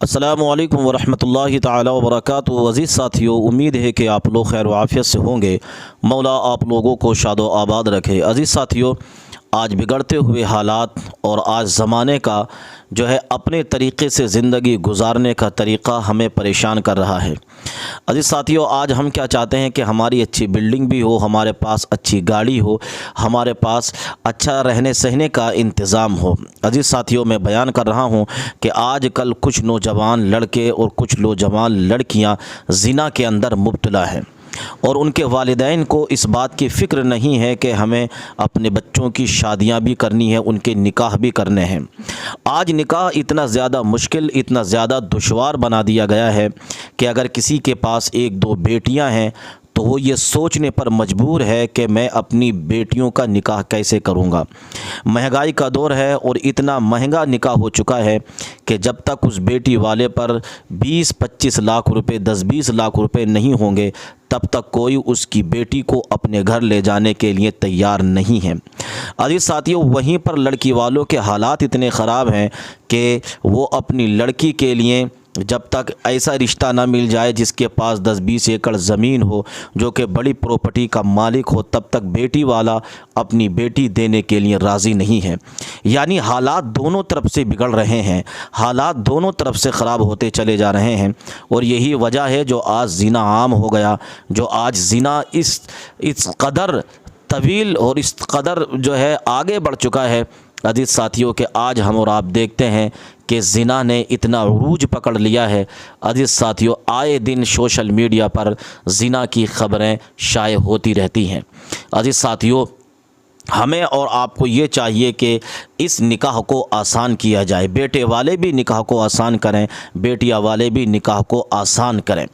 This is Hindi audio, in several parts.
अस्सलामुअलैकुम वरहमतुल्लाहि ताला वबरकातुहू। अज़ीज़ साथियों, उम्मीद है कि आप लोग खैर व आफ़ियत से होंगे। मौला आप लोगों को शादो आबाद रखे। अज़ीज़ साथियों, आज बिगड़ते हुए हालात और आज ज़माने का जो है अपने तरीक़े से ज़िंदगी गुजारने का तरीक़ा हमें परेशान कर रहा है। अज़ीज़ साथियों, आज हम क्या चाहते हैं कि हमारी अच्छी बिल्डिंग भी हो, हमारे पास अच्छी गाड़ी हो, हमारे पास अच्छा रहने सहने का इंतज़ाम हो। अज़ीज़ साथियों, मैं बयान कर रहा हूँ कि आज कल कुछ नौजवान लड़के और कुछ नौजवान लड़कियाँ ज़िना के अंदर मुब्तला हैं और उनके वालिदैन को इस बात की फ़िक्र नहीं है कि हमें अपने बच्चों की शादियां भी करनी है, उनके निकाह भी करने हैं। आज निकाह इतना ज़्यादा मुश्किल, इतना ज़्यादा दुश्वार बना दिया गया है कि अगर किसी के पास एक दो बेटियां हैं तो वो ये सोचने पर मजबूर है कि मैं अपनी बेटियों का निकाह कैसे करूँगा। महंगाई का दौर है और इतना महंगा निकाह हो चुका है कि जब तक उस बेटी वाले पर 20-25 लाख रुपए, 10-20 लाख रुपए नहीं होंगे तब तक कोई उसकी बेटी को अपने घर ले जाने के लिए तैयार नहीं है। अज़ीज़ साथियों, वहीं पर लड़की वालों के हालात इतने ख़राब हैं कि वो अपनी लड़की के लिए जब तक ऐसा रिश्ता ना मिल जाए जिसके पास 10-20 एकड़ ज़मीन हो, जो कि बड़ी प्रॉपर्टी का मालिक हो, तब तक बेटी वाला अपनी बेटी देने के लिए राज़ी नहीं है। यानी हालात दोनों तरफ से बिगड़ रहे हैं, हालात दोनों तरफ से ख़राब होते चले जा रहे हैं और यही वजह है जो आज ज़िना आम हो गया, जो आज ज़िना इस कदर तवील और इस कदर जो है आगे बढ़ चुका है। अज़ीज़ साथियों के आज हम और आप देखते हैं कि ज़िना ने इतना उरूज पकड़ लिया है। अज़ीज़ साथियों, आए दिन सोशल मीडिया पर ज़िना की ख़बरें शाये होती रहती हैं। अज़ीज़ साथियों, हमें और आपको ये चाहिए कि इस निकाह को आसान किया जाए। बेटे वाले भी निकाह को आसान करें, बेटियां वाले भी निकाह को आसान करें।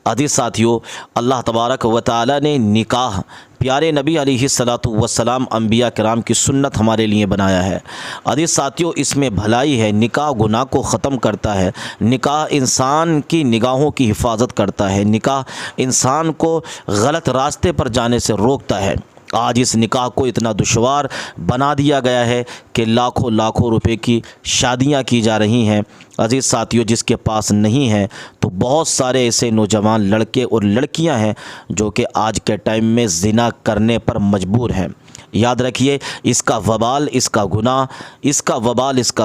अज़ीज़ साथियों, अल्लाह तबारक व तआला ने निकाह प्यारे नबी अलैहिस्सलातु वस्सलाम अंबिया किराम की सुन्नत हमारे लिए बनाया है। अज़ीज़ साथियों, इसमें भलाई है। निकाह गुनाह को ख़त्म करता है, निकाह इंसान की निगाहों की हिफाजत करता है, निकाह इंसान को गलत रास्ते पर जाने से रोकता है। आज इस निकाह को इतना दुश्वार बना दिया गया है कि लाखों लाखों रुपए की शादियां की जा रही हैं। अज़ीज़ साथियों, जिसके पास नहीं है तो बहुत सारे ऐसे नौजवान लड़के और लड़कियां हैं जो कि आज के टाइम में ज़िना करने पर मजबूर हैं। याद रखिए, इसका वबाल, इसका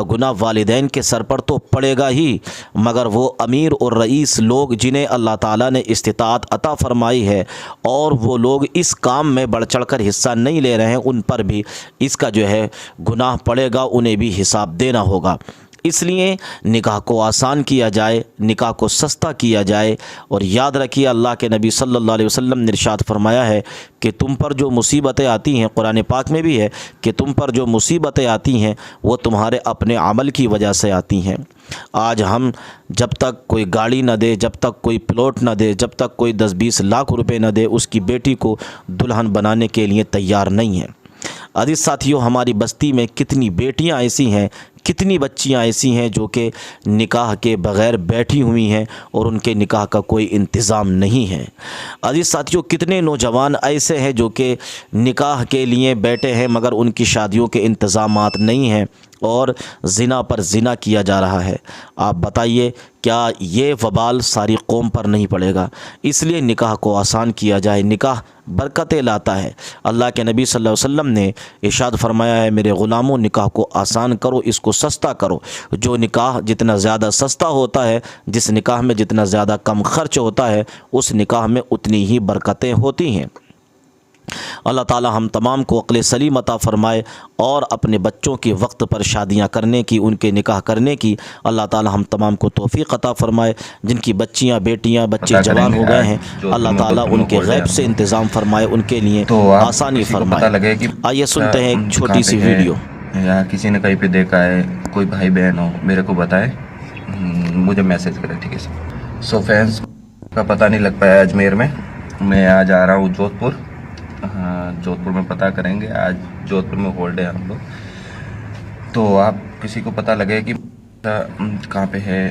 गुनाह वालिदैन के सर पर तो पड़ेगा ही, मगर वो अमीर और रईस लोग जिन्हें अल्लाह ताला ने इस्तिताअत अता फरमाई है और वो लोग इस काम में बढ़ चढ़ कर हिस्सा नहीं ले रहे हैं, उन पर भी इसका जो है गुनाह पड़ेगा, उन्हें भी हिसाब देना होगा। इसलिए निकाह को आसान किया जाए, निकाह को सस्ता किया जाए। और याद रखिए, अल्लाह के नबी सल्लल्लाहु अलैहि वसल्लम ने इरशाद फरमाया है कि तुम पर जो मुसीबतें आती हैं, कुरान पाक में भी है कि तुम पर जो मुसीबतें आती हैं वो तुम्हारे अपने अमल की वजह से आती हैं। आज हम जब तक कोई गाड़ी न दे, जब तक कोई प्लॉट न दे, जब तक कोई 10-20 लाख रुपए न दे, उसकी बेटी को दुल्हन बनाने के लिए तैयार नहीं है। अज़ीज़ साथियों, हमारी बस्ती में कितनी बेटियां ऐसी हैं, कितनी बच्चियां ऐसी हैं जो कि निकाह के बग़ैर बैठी हुई हैं और उनके निकाह का कोई इंतज़ाम नहीं है। अज़ीज़ साथियों, कितने नौजवान ऐसे हैं जो कि निकाह के लिए बैठे हैं मगर उनकी शादियों के इंतज़ामात नहीं हैं और ज़िना पर ज़िना किया जा रहा है। आप बताइए, क्या ये वबाल सारी कौम पर नहीं पड़ेगा? इसलिए निकाह को आसान किया जाए। निकाह बरकतें लाता है। अल्लाह के नबी सल्लल्लाहु अलैहि वसल्लम ने इरशाद फरमाया है, मेरे ग़ुलामों, निकाह को आसान करो, इसको सस्ता करो। जो निकाह जितना ज़्यादा सस्ता होता है, जिस निकाह में जितना ज़्यादा कम खर्च होता है, उस निकाह में उतनी ही बरकतें होती हैं। अल्लाह ताला हम तमाम को अक़्ल सलीम अता फ़रमाए और अपने बच्चों की वक्त पर शादियां करने की, उनके निकाह करने की अल्लाह ताला हम तमाम को तौफ़ीक़ अता फ़रमाए। जिनकी बच्चियां, बेटियां, बच्चे जवान हो गए हैं, अल्लाह ताला उनके गैब से इंतज़ाम फ़रमाए, उनके लिए आसानी फ़रमाए। आइए सुनते हैं एक छोटी सी वीडियो। या किसी ने कहीं पे देखा है, कोई भाई बहन हो, मेरे को बताए, मुझे मैसेज करें, ठीक है सर। सो फ्रेंड्स, का पता नहीं लग पाया अजमेर में, मैं आज आ रहा हूँ जोधपुर। हाँ, जोधपुर में पता करेंगे। आज जोधपुर में होल्ड है हम लोग, तो आप किसी को पता लगे कि कहाँ पे है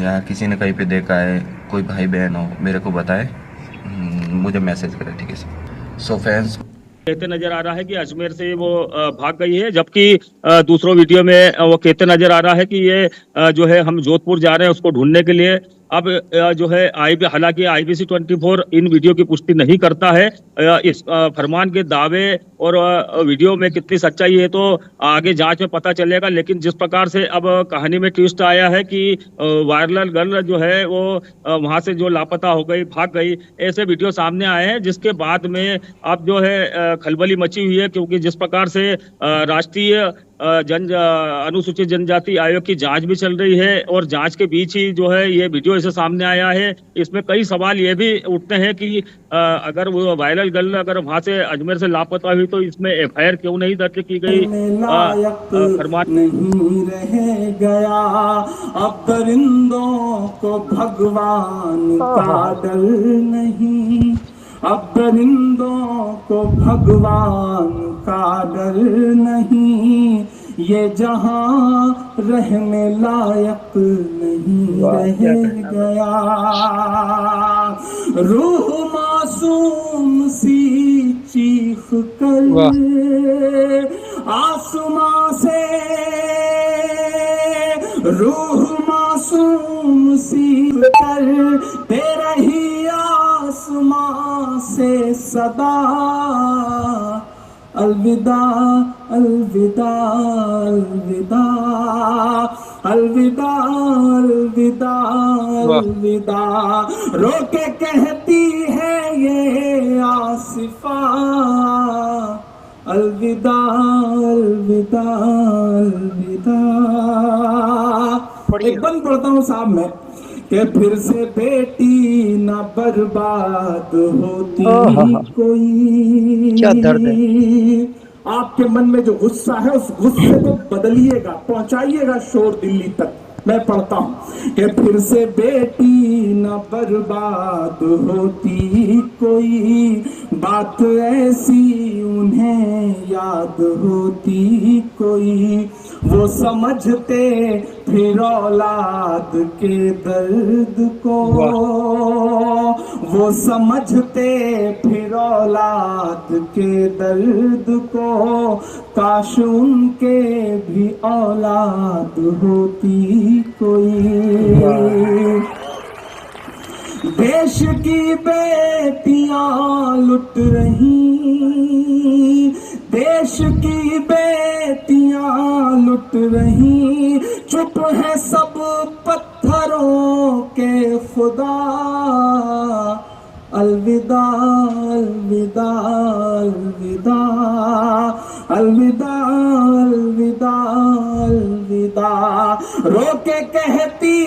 या किसी ने कहीं पे देखा है, कोई भाई बहन हो, मेरे को बताए, मुझे मैसेज करें, ठीक है सर। सो फ्रेंड्स, कहते नजर आ रहा है कि अजमेर से वो भाग गई है, जबकि दूसरों वीडियो में वो कहते नजर आ रहा है कि ये जो है हम जोधपुर जा रहे हैं उसको ढूंढने के लिए। अब जो है हालांकि IBC 24 इन वीडियो की पुष्टि नहीं करता है। इस फरमान के दावे और वीडियो में कितनी सच्चाई है तो आगे जांच में पता चलेगा। लेकिन जिस प्रकार से अब कहानी में ट्विस्ट आया है कि वायरल गर्ल जो है वो वहां से जो लापता हो गई, भाग गई, ऐसे वीडियो सामने आए हैं, जिसके बाद में अब जो है खलबली मची हुई है। क्योंकि जिस प्रकार से राष्ट्रीय अनुसूचित जनजाति आयोग की जांच भी चल रही है और जांच के बीच ही जो है ये वीडियो ऐसे सामने आया है। इसमें कई सवाल ये भी उठते हैं कि अगर वो वायरल गर्ल अगर वहां से अजमेर से लापता हुई तो इसमें FIR क्यों नहीं दर्ज की गई। फरमान नहीं रह गया, अब परिंदों को भगवान का डर नहीं, अब परिंदों को भगवान का डर नहीं, ये जहां रहने लायक नहीं रह गया। रूह मासूम सी चीख कर आसमां से, रूह मासूम सी कर तेरा ही आसमां से सदा, अलविदा अलविदा अलविदा अलविदा अलविदा अलविदा, रोके कहती है ये आसिफा, अलविदा अलविदा अलविदा। एक बंद पढ़ता हूँ साहब मैं कि फिर से बेटी ना बर्बाद होती कोई। क्या दर्द है। आपके मन में जो गुस्सा है उस गुस्से को बदलिएगा, पहुंचाइएगा शोर दिल्ली तक। मैं पढ़ता हूं कि फिर से बेटी न बर्बाद होती कोई, बात ऐसी उन्हें याद होती कोई, वो समझते फिर औलाद के दर्द को, वो समझते फिर औलाद के दर्द को, काश उनके भी औलाद होती कोई। देश की बेटियां लुट रही, देश की बेटियां लुट रही, चुप है सब पत्थरों के खुदा, अलविदा अलविदा अलविदा अलविदा अलविदा अलविदा, रोके कहती